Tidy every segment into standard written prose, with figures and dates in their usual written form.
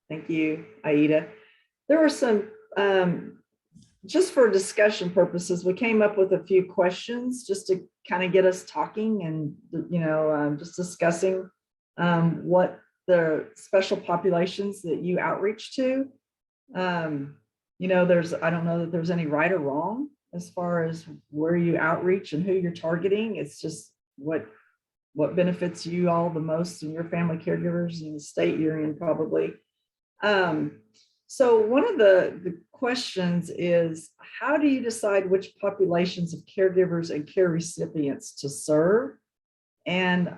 Thank you, Aida. There were some, just for discussion purposes, we came up with a few questions just to kind of get us talking and, just discussing what the special populations that you outreach to. I don't know that there's any right or wrong as far as where you outreach and who you're targeting. It's just what benefits you all the most and your family caregivers in the state you're in probably. So one of the questions is, how do you decide which populations of caregivers and care recipients to serve? And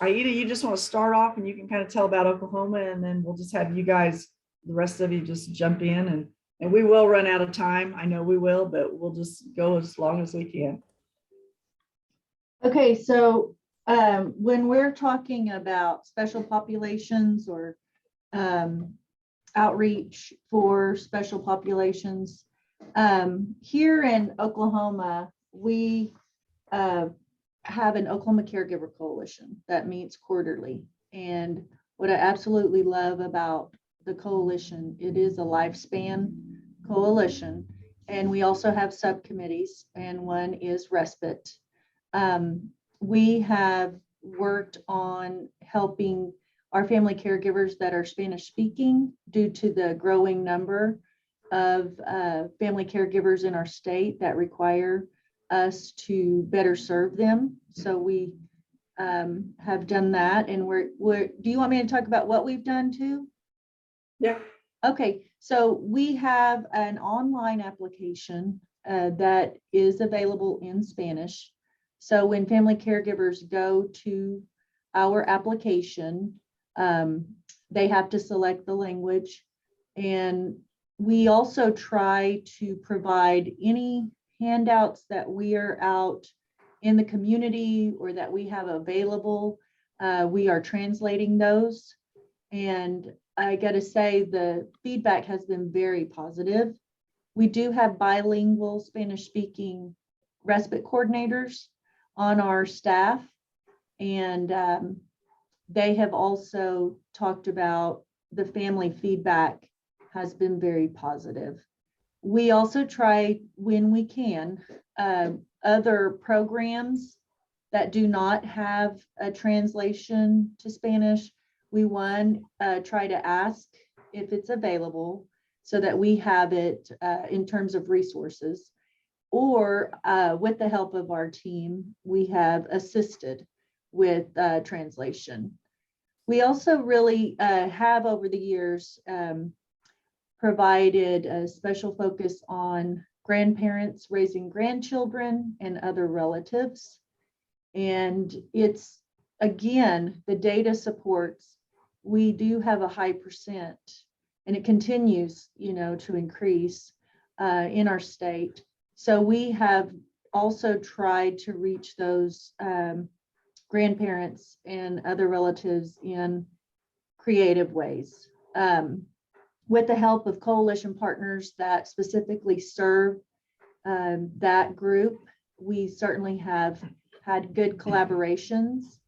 Aida, you just want to start off and you can kind of tell about Oklahoma, and then we'll just have you guys, the rest of you, just jump in, and we will run out of time. I know we will, but we'll just go as long as we can. Okay, so when we're talking about special populations or outreach for special populations, here in Oklahoma, we have an Oklahoma Caregiver Coalition that meets quarterly. And what I absolutely love about the coalition, it is a lifespan coalition. And we also have subcommittees, and one is Respite. We have worked on helping our family caregivers that are Spanish speaking due to the growing number of family caregivers in our state that require us to better serve them. So we have done that. And do you want me to talk about what we've done too? Yeah. Okay, so we have an online application that is available in Spanish. So when family caregivers go to our application, they have to select the language. And we also try to provide any handouts that we are out in the community or that we have available. We are translating those. And I got to say, the feedback has been very positive. We do have bilingual Spanish speaking respite coordinators on our staff. And they have also talked about the family feedback has been very positive. We also try, when we can, other programs that do not have a translation to Spanish. We try to ask if it's available so that we have it in terms of resources, or with the help of our team, we have assisted with translation. We also really have over the years provided a special focus on grandparents raising grandchildren and other relatives. And it's, again, the data supports, we do have a high percent, and it continues, to increase in our state. So we have also tried to reach those grandparents and other relatives in creative ways. With the help of coalition partners that specifically serve that group, we certainly have had good collaborations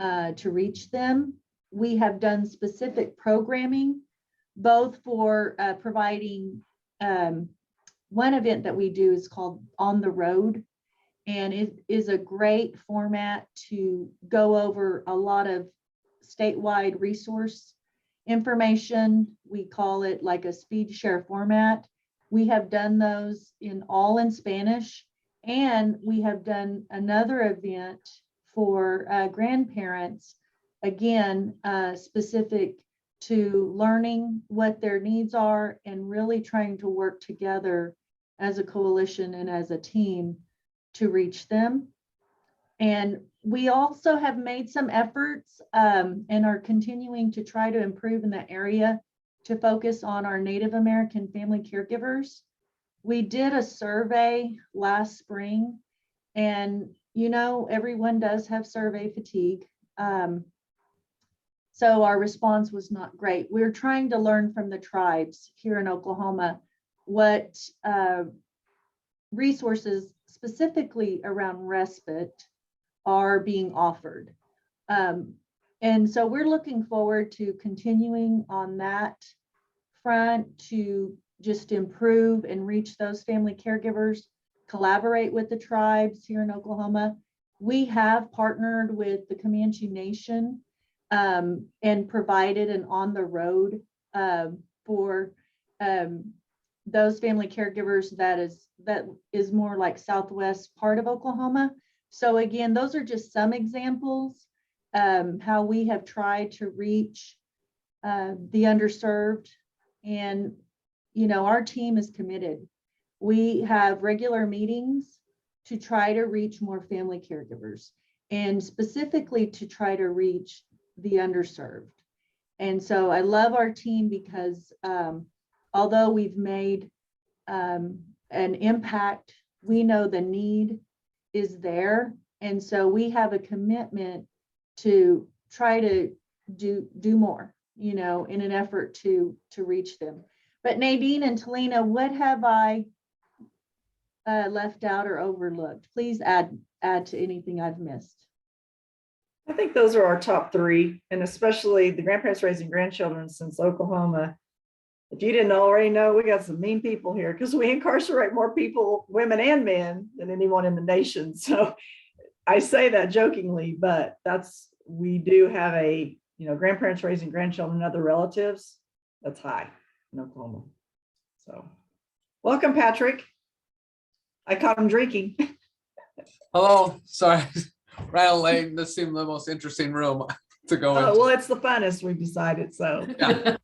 to reach them. We have done specific programming, both for providing, one event that we do is called On the Road, and it is a great format to go over a lot of statewide resource information. We call it like a speed share format. We have done those all in Spanish, and we have done another event for grandparents, again, specific to learning what their needs are and really trying to work together as a coalition and as a team to reach them. And we also have made some efforts and are continuing to try to improve in that area to focus on our Native American family caregivers. We did a survey last spring, and everyone does have survey fatigue. So our response was not great. We're trying to learn from the tribes here in Oklahoma what resources specifically around respite are being offered. And so we're looking forward to continuing on that front to just improve and reach those family caregivers, collaborate with the tribes here in Oklahoma. We have partnered with the Comanche Nation and provided an on the road for those family caregivers that is more like southwest part of Oklahoma. So again, those are just some examples how we have tried to reach the underserved. And our team is committed. We have regular meetings to try to reach more family caregivers and specifically to try to reach the underserved. And so I love our team because although we've made an impact, we know the need is there. And so we have a commitment to try to do more, in an effort to reach them. But Nadine and Talina, what have I left out or overlooked? Please add to anything I've missed. I think those are our top three, and especially the grandparents raising grandchildren since Oklahoma. If you didn't already know, we got some mean people here because we incarcerate more people, women and men, than anyone in the nation. So I say that jokingly, but we do have a, grandparents raising grandchildren and other relatives. That's high in Oklahoma. So welcome, Patrick. I caught him drinking. Hello, sorry, ran late. This seemed the most interesting room to go into. Well, it's the funnest, we've decided. So Yeah,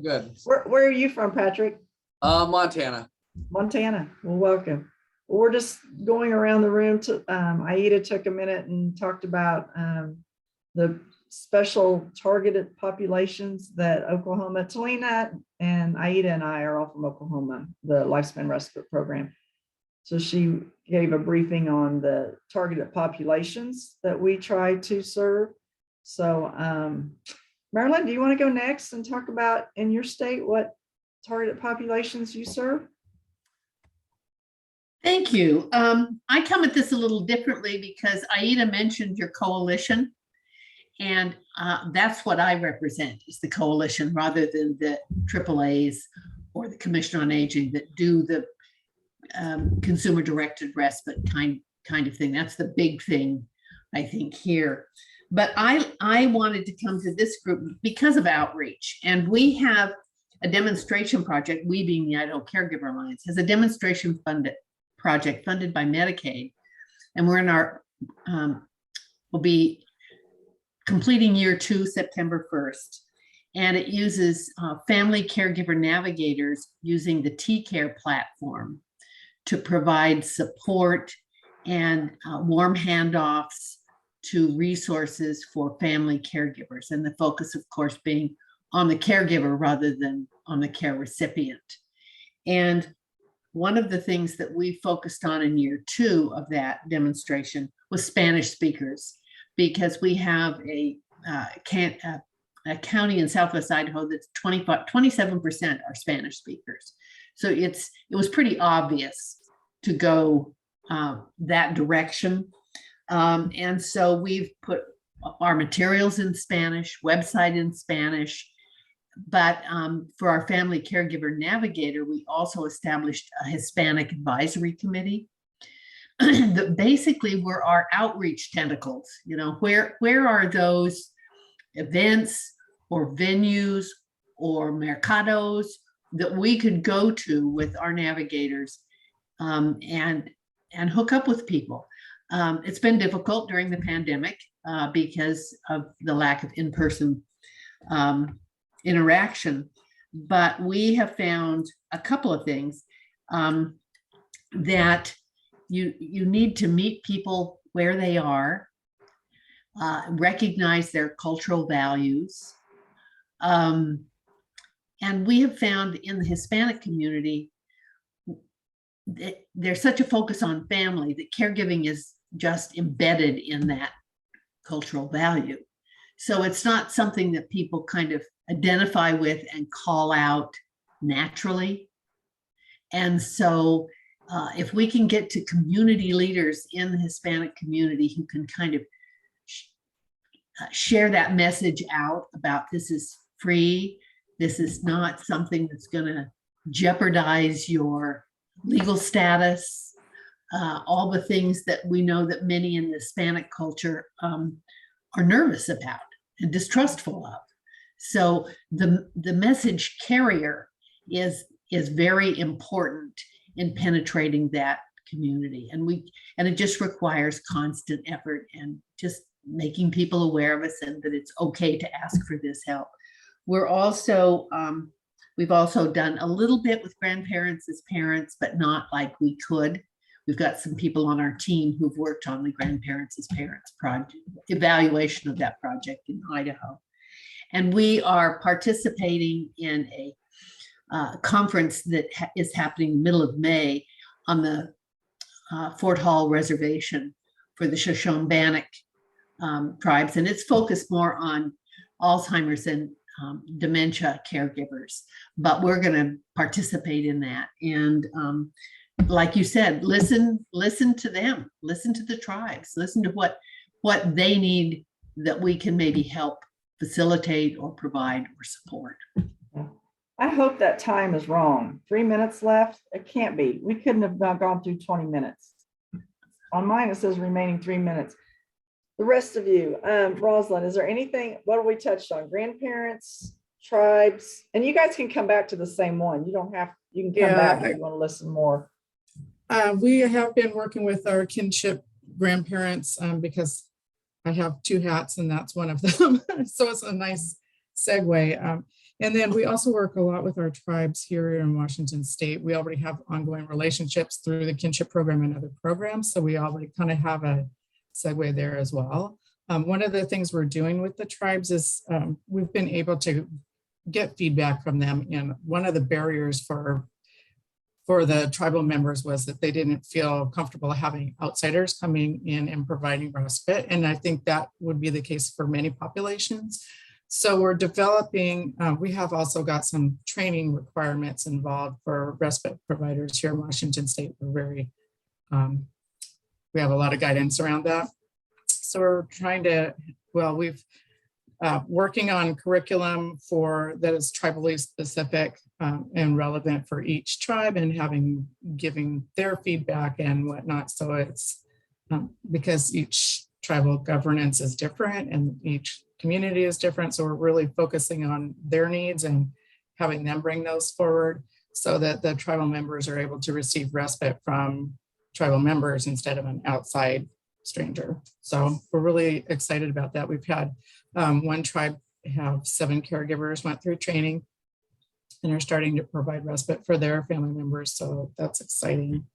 good. Where are you from, Patrick? Montana. Montana. Well, welcome. Well, we're just going around the room to Aida took a minute and talked about the special targeted populations that Oklahoma, Talina and Aida and I are all from Oklahoma, the Lifespan Respite Program. So she gave a briefing on the targeted populations that we try to serve. So Marilyn, do you want to go next and talk about in your state what targeted populations you serve? Thank you. I come at this a little differently because Aida mentioned your coalition, and that's what I represent, is the coalition rather than the AAAs or the Commission on Aging that do the consumer directed respite kind of thing. That's the big thing, I think, here. But I wanted to come to this group because of outreach, and we have a demonstration project. We, being the Idaho Caregiver Alliance, has a demonstration project funded by Medicaid, and we're in our we'll be completing year 2 September 1st, and it uses family caregiver navigators using the TCare platform to provide support and warm handoffs to resources for family caregivers, and the focus, of course, being on the caregiver rather than on the care recipient. And one of the things that we focused on in year 2 of that demonstration was Spanish speakers, because we have a county in Southwest Idaho that's 27% are Spanish speakers. So it was pretty obvious to go that direction. And so we've put our materials in Spanish, website in Spanish, but for our family caregiver navigator, we also established a Hispanic advisory committee that basically were our outreach tentacles. Where are those events or venues or mercados that we could go to with our navigators and hook up with people. It's been difficult during the pandemic because of the lack of in-person interaction, but we have found a couple of things that you need to meet people where they are, recognize their cultural values. And we have found in the Hispanic community that there's such a focus on family that caregiving is just embedded in that cultural value. So it's not something that people kind of identify with and call out naturally. And so if we can get to community leaders in the Hispanic community who can kind of share that message out about this is free. This is not something that's going to jeopardize your legal status. All the things that we know that many in the Hispanic culture are nervous about and distrustful of. So the message carrier is very important in penetrating that community, and it just requires constant effort and just making people aware of us and that it's okay to ask for this help. We're also we've also done a little bit with grandparents as parents, but not like we could. We've got some people on our team who've worked on the grandparents as parents project evaluation of that project in Idaho. And we are participating in a conference that is happening in the middle of May on the Fort Hall Reservation for the Shoshone-Bannock tribes. And it's focused more on Alzheimer's and dementia caregivers, but we're going to participate in that. And like you said, listen to them, listen to the tribes, listen to what they need that we can maybe help facilitate or provide or support. I hope that time is wrong. 3 minutes left. It can't be. We couldn't have gone through 20 minutes. On mine, it says remaining 3 minutes. The rest of you, Rosalind, is there anything, what have we touched on? Grandparents, tribes, and you guys can come back to the same one. You don't have, you can come back if you want to listen more. We have been working with our kinship grandparents because I have two hats and that's one of them. So it's a nice segue. And then we also work a lot with our tribes here in Washington State. We already have ongoing relationships through the kinship program and other programs. So we already kind of have a segue there as well. One of the things we're doing with the tribes is we've been able to get feedback from them. And one of the barriers for the tribal members was that they didn't feel comfortable having outsiders coming in and providing respite. And I think that would be the case for many populations. So we're developing, we have also got some training requirements involved for respite providers here in Washington State. We're very, we have a lot of guidance around that. So we're trying to, well, we've working on curriculum that is tribally specific and relevant for each tribe and giving their feedback and whatnot. So it's because each tribal governance is different and each community is different. So we're really focusing on their needs and having them bring those forward so that the tribal members are able to receive respite from tribal members instead of an outside stranger. So we're really excited about that. We've had one tribe have 7 caregivers went through training and are starting to provide respite for their family members. So that's exciting.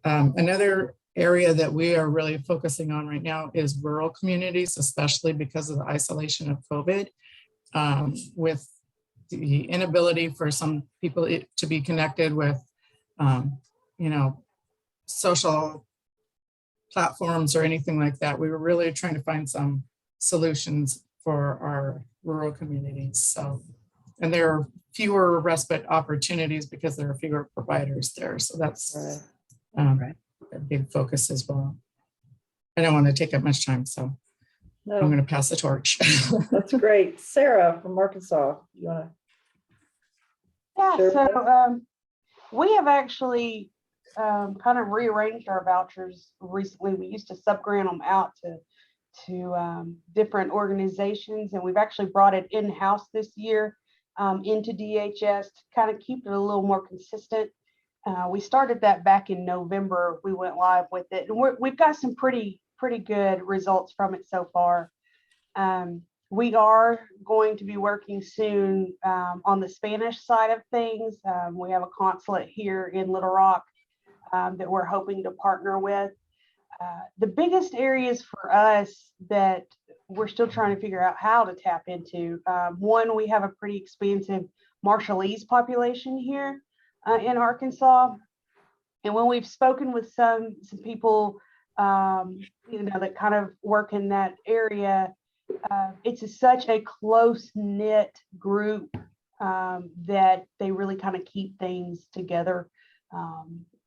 Another area that we are really focusing on right now is rural communities, especially because of the isolation of COVID, with the inability for some people to be connected with, social platforms or anything like that. We were really trying to find some solutions for our rural communities. So, and there are fewer respite opportunities because there are fewer providers there. So that's a big focus as well. I don't want to take up much time, so I'm going to pass the torch. That's great. Sarah from Arkansas, you want to? Yeah, Sure. so we have actually kind of rearranged our vouchers recently. We used to subgrant them out to different organizations, and we've actually brought it in-house this year into DHS to kind of keep it a little more consistent. We started that back in November. We went live with it, and we've got some pretty good results from it so far. We are going to be working soon on the Spanish side of things. We have a consulate here in Little Rock that we're hoping to partner with. The biggest areas for us that we're still trying to figure out how to tap into. One, we have a pretty expansive Marshallese population here in Arkansas. And when we've spoken with some people, that kind of work in that area, it's such a close-knit group that they really kind of keep things together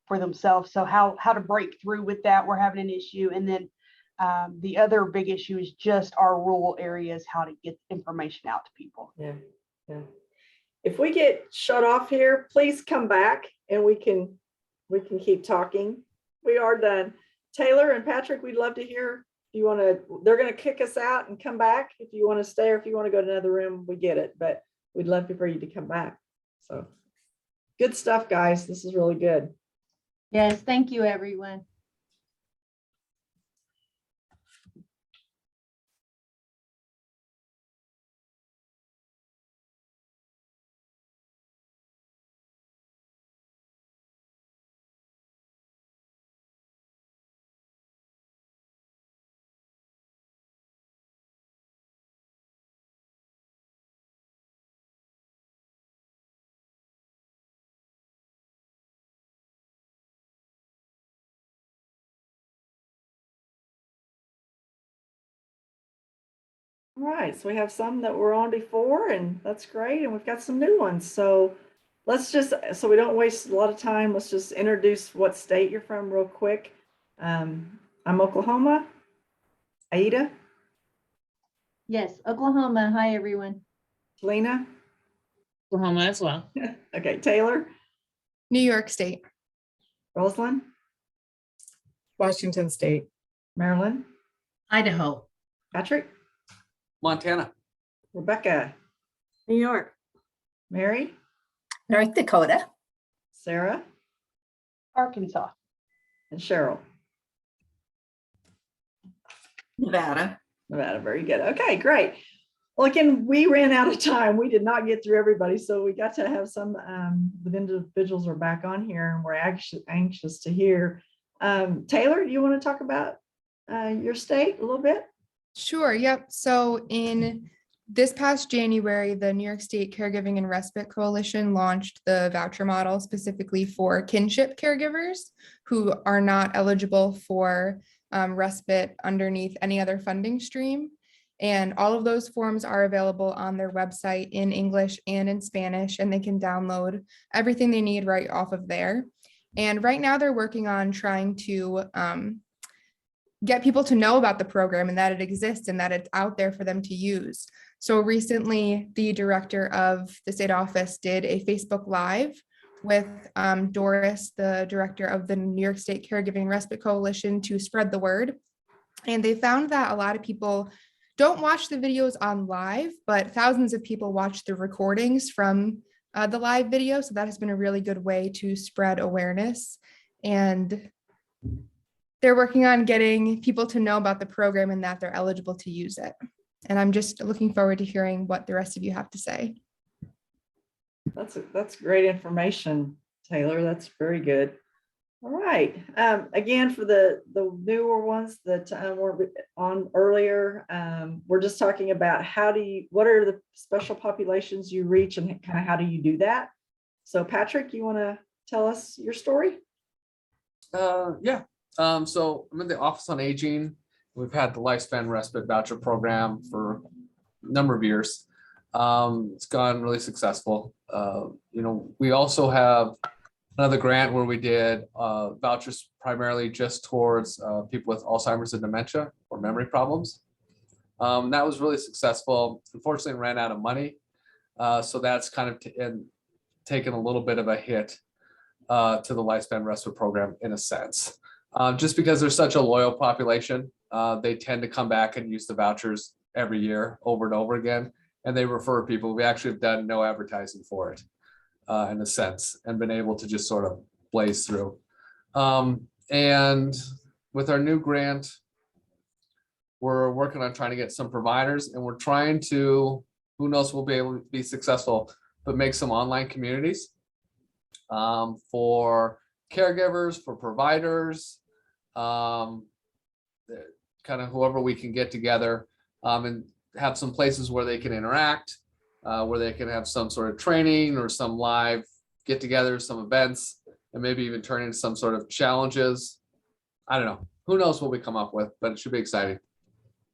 for themselves. So how to break through with that, we're having an issue. And then The other big issue is just our rural areas, how to get information out to people. Yeah, yeah. If we get shut off here, please come back and we can keep talking. We are done. Taylor and Patrick, we'd love to hear. If you want to, they're going to kick us out and come back. If you want to stay or if you want to go to another room, we get it. But we'd love for you to come back. So good stuff, guys. This is really good. Yes, thank you, everyone. All right, so we have some that were on before, and that's great. And we've got some new ones. So let's just, so we don't waste a lot of time, let's just introduce what state you're from real quick. I'm Oklahoma. Aida, Yes, Oklahoma. Hi, everyone. Lena. Oklahoma as well. Okay, Taylor, New York State. Rosalind, Washington State. Maryland, Idaho. Patrick, Montana. Rebecca, New York. Mary, North Dakota. Sarah, Arkansas. and Cheryl. Nevada. Nevada, very good. Okay, great. Well, again, we ran out of time. We did not get through everybody, so we got to have some, the individuals are back on here and we're actually anxious to hear. Taylor, do you want to talk about your state a little bit? Sure. Yep. So in this past January, the New York State Caregiving and Respite Coalition launched the voucher model specifically for kinship caregivers who are not eligible for respite underneath any other funding stream. And all of those forms are available on their website in English and in Spanish, and they can download everything they need right off of there. And right now they're working on trying to get people to know about the program and that it exists and that it's out there for them to use. So recently, the director of the state office did a Facebook Live with Doris, the director of the New York State Caregiving Respite Coalition, to spread the word. And they found that a lot of people don't watch the videos on live, but thousands of people watch the recordings from the live video. So that has been a really good way to spread awareness. And they're working on getting people to know about the program and that they're eligible to use it. And I'm just looking forward to hearing what the rest of you have to say. That's great information, Taylor. That's very good. All right. Again, for the newer ones that were on earlier, we're just talking about what are the special populations you reach and kind of how do you do that? So Patrick, you want to tell us your story? Yeah. So I'm in the Office on Aging. We've had the Lifespan Respite Voucher Program for a number of years. It's gone really successful. We also have another grant where we did vouchers primarily just towards people with Alzheimer's and dementia or memory problems. That was really successful. Unfortunately, ran out of money. So that's kind of taken a little bit of a hit to the Lifespan Respite Program in a sense. Just because there's such a loyal population, they tend to come back and use the vouchers every year over and over again. And they refer people. We actually have done no advertising for it in a sense and been able to just sort of blaze through. And with our new grant, we're working on trying to get some providers and we're trying to, who knows, we'll be able to be successful, but make some online communities for caregivers, for providers, kind of whoever we can get together and have some places where they can interact, where they can have some sort of training or some live get-togethers, some events, and maybe even turn into some sort of challenges. I don't know. Who knows what we come up with, but it should be exciting.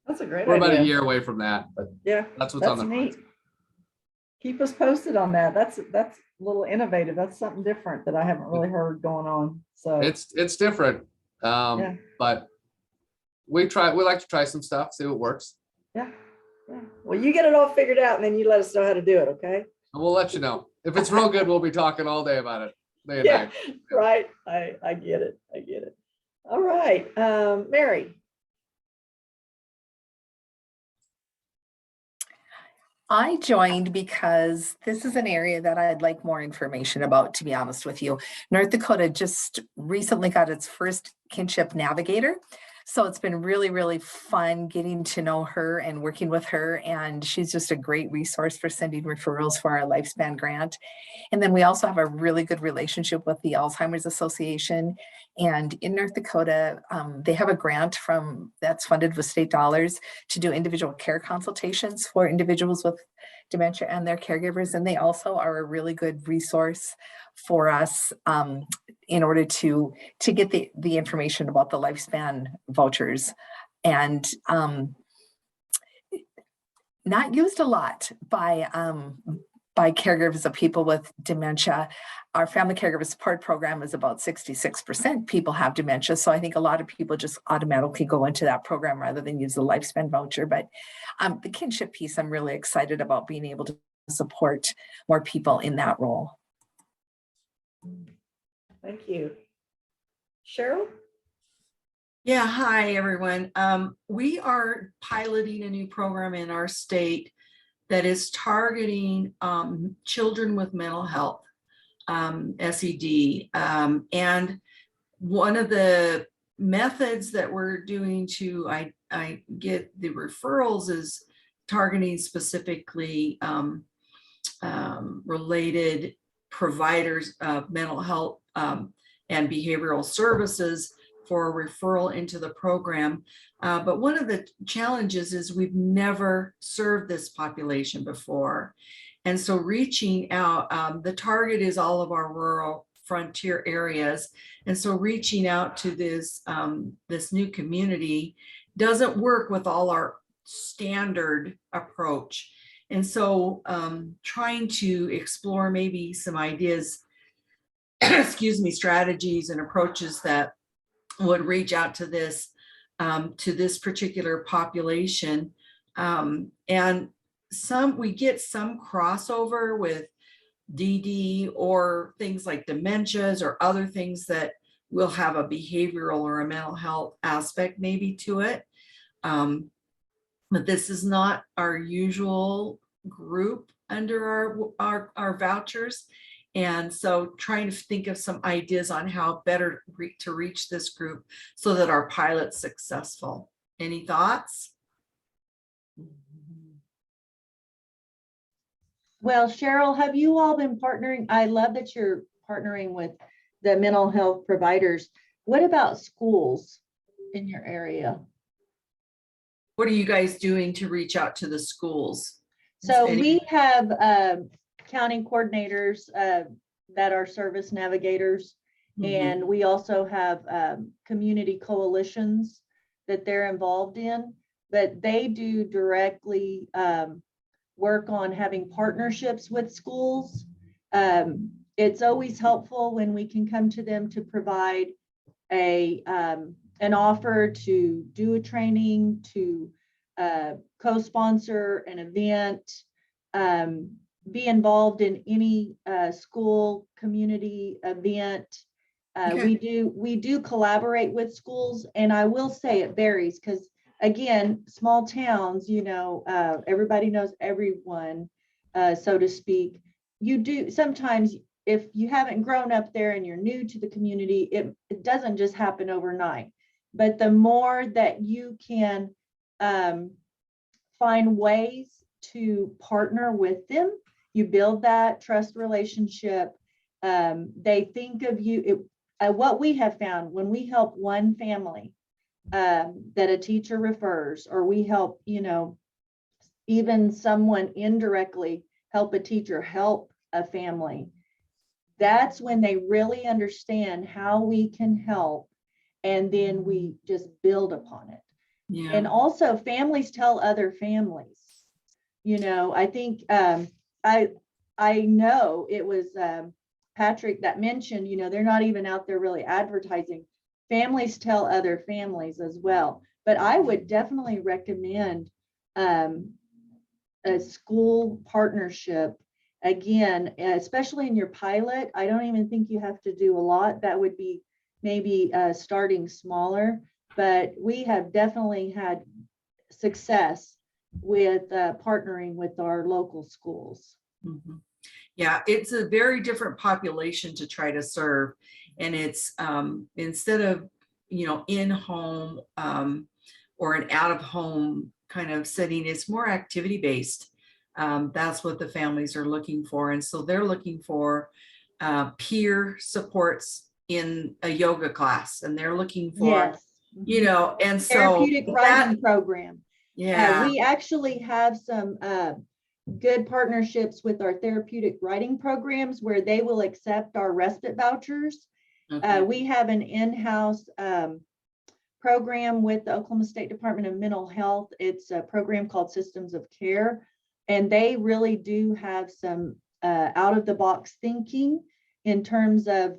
That's a great We're idea. about a year away from that, but Yeah, that's what's on the neat. horizon. Keep us posted on that. That's a little innovative. That's something different that I haven't really heard going on. So It's different, Yeah. but we like to try some stuff, see what works. Yeah. Yeah. Well, you get it all figured out and then you let us know how to do it. Okay. And we'll let you know. If it's real good, we'll be talking all day about it. Day and Yeah. night. Right. I get it. I get it. All right. Mary. I joined because this is an area that I'd like more information about, to be honest with you. North Dakota just recently got its first kinship navigator. So it's been really, really fun getting to know her and working with her. And she's just a great resource for sending referrals for our lifespan grant. And then we also have a really good relationship with the Alzheimer's Association. And in North Dakota, they have a grant that's funded with state dollars to do individual care consultations for individuals with dementia and their caregivers. And they also are a really good resource for us in order to get the information about the lifespan vouchers. And not used a lot by caregivers of people with dementia. Our family caregiver support program is about 66% people have dementia. So I think a lot of people just automatically go into that program rather than use the lifespan voucher. But the kinship piece, I'm really excited about being able to support more people in that role. Thank you. Cheryl? Yeah, hi, everyone. We are piloting a new program in our state that is targeting children with mental health, SED. And one of the methods that we're doing to I get the referrals is targeting specifically related providers of mental health and behavioral services for a referral into the program. But one of the challenges is we've never served this population before. And so reaching out, the target is all of our rural frontier areas. And so reaching out to this new community doesn't work with all our standard approach. And so trying to explore maybe some ideas, excuse me, strategies and approaches that would reach out to this particular population. And we get some crossover with DD or things like dementias or other things that will have a behavioral or a mental health aspect maybe to it. But this is not our usual group under our vouchers. And so trying to think of some ideas on how better to reach this group so that our pilot's successful. Any thoughts? Well, Cheryl, have you all been partnering? I love that you're partnering with the mental health providers. What about schools in your area? What are you guys doing to reach out to the schools? So we have county coordinators that are service navigators. And we also have community coalitions that they're involved in, but they do directly work on having partnerships with schools. It's always helpful when we can come to them to provide an offer to do a training, to co-sponsor an event, be involved in any school community event. Okay. We do collaborate with schools, and I will say it varies because, again, small towns, everybody knows everyone, so to speak. You do sometimes, if you haven't grown up there and you're new to the community, it doesn't just happen overnight. But the more that you can find ways to partner with them, you build that trust relationship. They think of you. What we have found when we help one family that a teacher refers, or we help, even someone indirectly help a teacher help a family, that's when they really understand how we can help. And then we just build upon it. Yeah. And also families tell other families. I think I know it was Patrick that mentioned, they're not even out there really advertising. Families tell other families as well. but I would definitely recommend a school partnership. Again, especially in your pilot, I don't even think you have to do a lot. That would be maybe starting smaller, but we have definitely had success with partnering with our local schools. Mhm. Yeah, it's a very different population to try to serve. And it's instead of, in-home or an out-of-home kind of setting, it's more activity-based. That's what the families are looking for. And so they're looking for peer supports in a yoga class, and they're looking for, Yes. and so Therapeutic writing program. yeah. We actually have some good partnerships with our therapeutic writing programs where they will accept our respite vouchers. Okay. We have an in-house program with the Oklahoma State Department of Mental Health. It's a program called Systems of Care, and they really do have some out-of-the-box thinking in terms of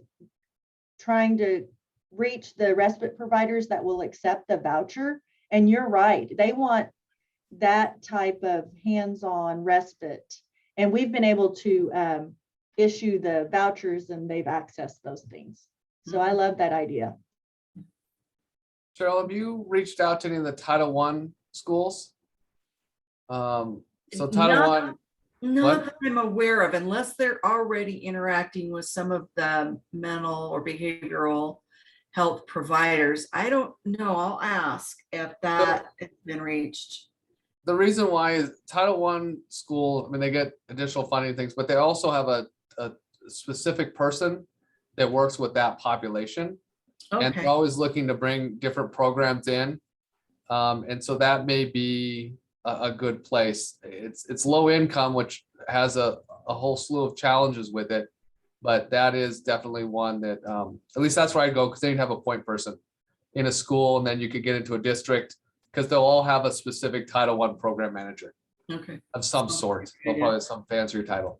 trying to reach the respite providers that will accept the voucher. And you're right, they want that type of hands-on respite. And we've been able to issue the vouchers, and they've accessed those things. So I love that idea. Cheryl, have you reached out to any of the Title I schools? So Title I, Not What? that I'm aware of, unless they're already interacting with some of the mental or behavioral health providers. I don't know. I'll ask if that has been reached. the reason why is Title I school, I mean, they get additional funding things, but they also have a specific person that works with that population. And Okay. they're always looking to bring different programs in. And so that may be a good place. It's low income, which has a whole slew of challenges with it. But that is definitely one that, at least that's where I go, because then you have a point person in a school, and then you could get into a district, because they'll all have a specific Title I program manager Okay. of some sort. They'll probably have some fancier title.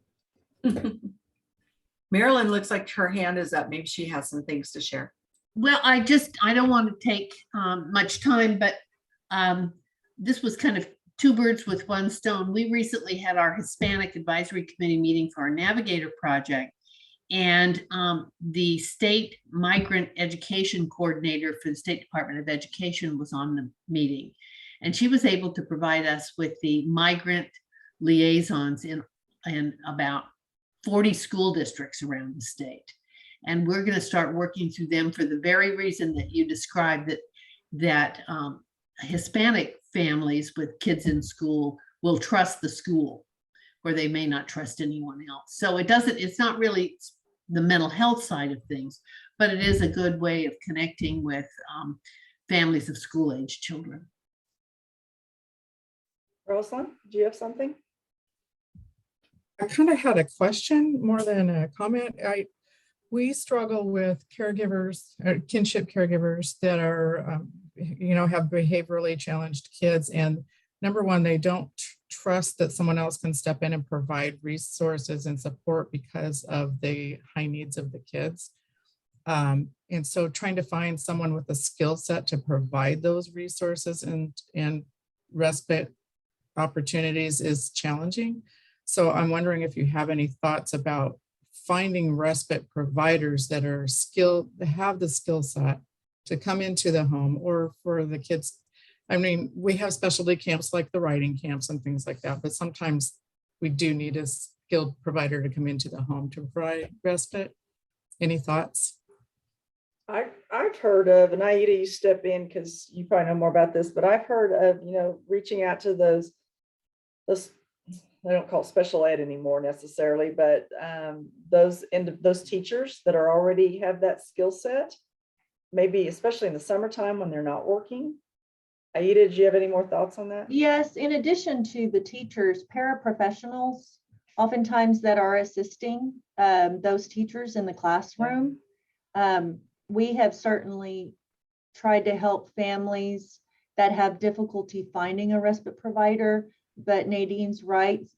Marilyn looks like her hand is up. Maybe she has some things to share. Well, I don't want to take much time, but this was kind of two birds with one stone. We recently had our Hispanic Advisory Committee meeting for our Navigator project. And the state migrant education coordinator for the State Department of Education was on the meeting. And she was able to provide us with the migrant liaisons in about 40 school districts around the state. And we're going to start working through them for the very reason that you described, that Hispanic families with kids in school will trust the school where they may not trust anyone else. So it's not really the mental health side of things, but it is a good way of connecting with families of school-age children. Rosalind, do you have something? I kind of had a question more than a comment. We struggle with caregivers, kinship caregivers that are, have behaviorally challenged kids. And number one, they don't trust that someone else can step in and provide resources and support because of the high needs of the kids. And so trying to find someone with a skill set to provide those resources and respite opportunities is challenging. So I'm wondering if you have any thoughts about finding respite providers that are skilled, that have the skill set to come into the home, or for the kids. I mean, we have specialty camps like the writing camps and things like that, but sometimes we do need a skilled provider to come into the home to provide respite. Any thoughts? I've heard of, and Aida, you step in because you probably know more about this, but I've heard of, reaching out to those, I don't call it special ed anymore necessarily, but those teachers that are already have that skill set, maybe especially in the summertime when they're not working. Aida, do you have any more thoughts on that? Yes, in addition to the teachers, paraprofessionals, oftentimes that are assisting those teachers in the classroom. We have certainly tried to help families that have difficulty finding a respite provider, but Nadine's right.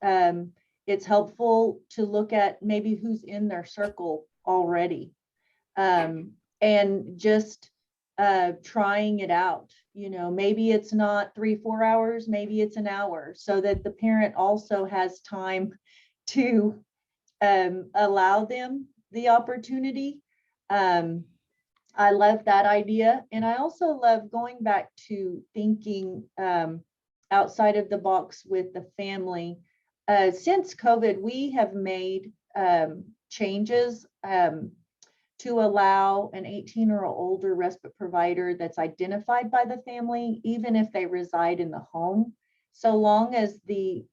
It's helpful to look at maybe who's in their circle already, and just trying it out. maybe it's not 3-4 hours, maybe it's an hour, so that the parent also has time to allow them the opportunity. I love that idea. And I also love going back to thinking outside of the box with the family. Since COVID, we have made changes to allow an 18 or older respite provider that's identified by the family, even if they reside in the home, so long as the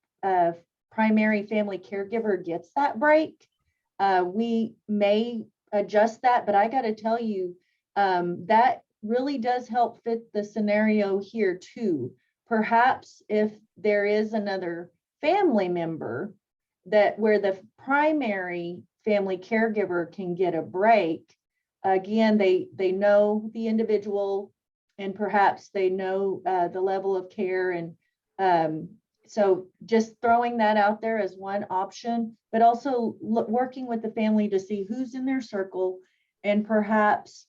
primary family caregiver gets that break. We may adjust that, but I got to tell you, that really does help fit the scenario here too. Perhaps if there is another family member where the primary family caregiver can get a break, again, they know the individual and perhaps they know the level of care. And so just throwing that out there as one option, but also working with the family to see who's in their circle and perhaps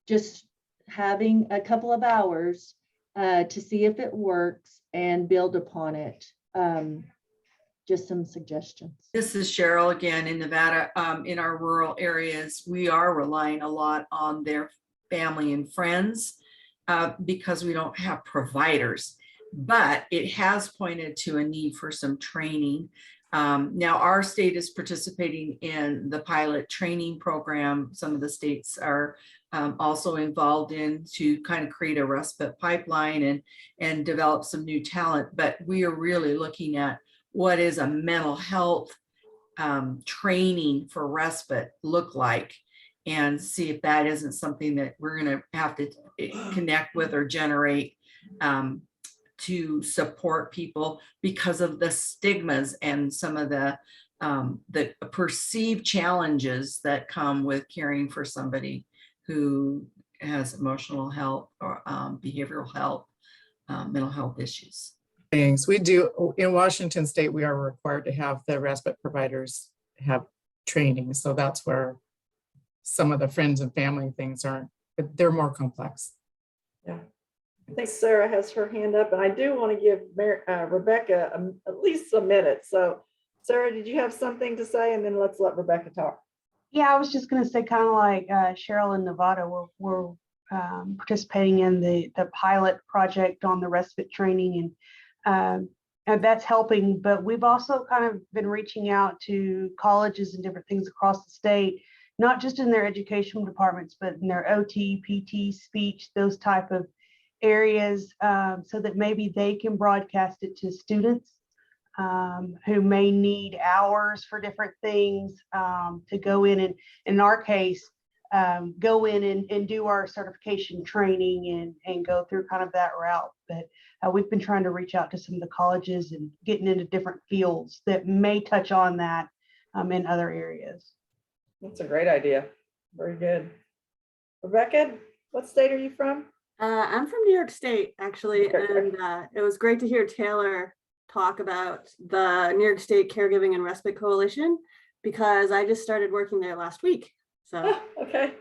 just having a couple of hours to see if it works and build upon it. Just some suggestions. This is Cheryl again in Nevada. In our rural areas, we are relying a lot on their family and friends because we don't have providers, but it has pointed to a need for some training. Now our state is participating in the pilot training program. Some of the states are also involved in to kind of create a respite pipeline and develop some new talent, but we are really looking at what is a mental health training for respite look like, and see if that isn't something that we're going to have to connect with or generate to support people because of the stigmas and some of the perceived challenges that come with caring for somebody who has emotional health or behavioral health, mental health issues. Things we do in Washington state, we are required to have the respite providers have training. So that's where some of the friends and family things aren't, but they're more complex. Yeah. I think Sarah has her hand up, and I do want to give Rebecca at least a minute. So Sarah, did you have something to say? And then let's let Rebecca talk. Yeah, I was just going to say, kind of like Cheryl in Nevada, we're participating in the pilot project on the respite training, and that's helping. But we've also kind of been reaching out to colleges and different things across the state, not just in their educational departments, but in their OT, PT, speech, those type of areas, so that maybe they can broadcast it to students who may need hours for different things to go in and, in our case, go in and do our certification training and go through kind of that route. But we've been trying to reach out to some of the colleges and getting into different fields that may touch on that in other areas. That's a great idea. Very good. Rebecca, what state are you from? I'm from New York State, actually, Okay. and it was great to hear Taylor talk about the New York State Caregiving and Respite Coalition, because I just started working there last week. So, Okay.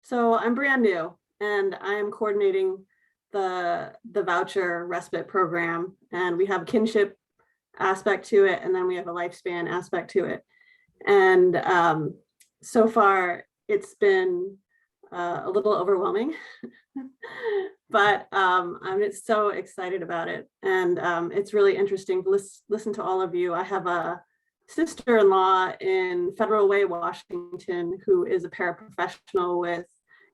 So I'm brand new, and I'm coordinating the Voucher respite program, and we have a kinship aspect to it, and then we have a lifespan aspect to it. And so far, it's been a little overwhelming, but I'm just so excited about it. And it's really interesting to listen to all of you. I have a sister-in-law in Federal Way, Washington, who is a paraprofessional with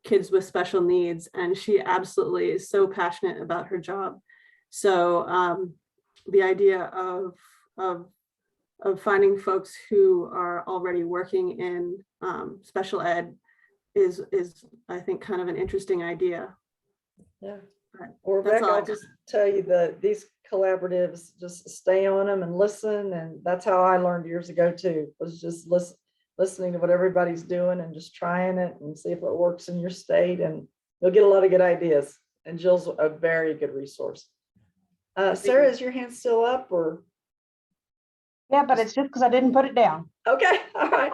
kids with special needs, and she absolutely is so passionate about her job. So the idea of finding folks who are already working in special ed is I think kind of an interesting idea. Yeah. But Well, that's Rebecca, all I I'll got. just tell you that these collaboratives, just stay on them and listen. And that's how I learned years ago too, was just listening to what everybody's doing and just trying it and see if it works in your state, and you'll get a lot of good ideas. And Jill's a very good resource. Sarah, is your hand still up or? Yeah, but it's just because I didn't put it down. Okay, all right,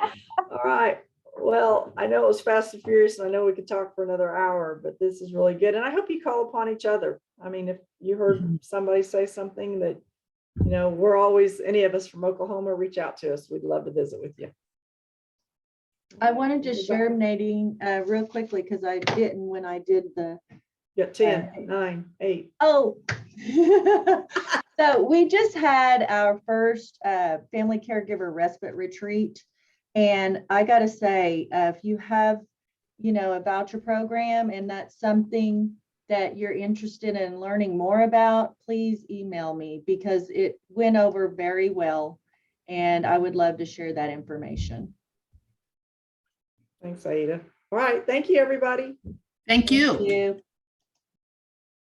all right. Well, I know it was fast and furious, and I know we could talk for another hour, but this is really good. And I hope you call upon each other. I mean, if you heard somebody say something that, you know, we're always, any of us from Oklahoma, reach out to us. We'd love to visit with you. I wanted to share, Nadine, real quickly, because I didn't when I did the, Yeah, 10, 9, 8. oh. So we just had our first family caregiver respite retreat. And I got to say, if you have, you know, a voucher program and that's something that you're interested in learning more about, please email me because it went over very well. And I would love to share that information. Thanks, Aida. All right. Thank you, everybody. Thank you. Thank you.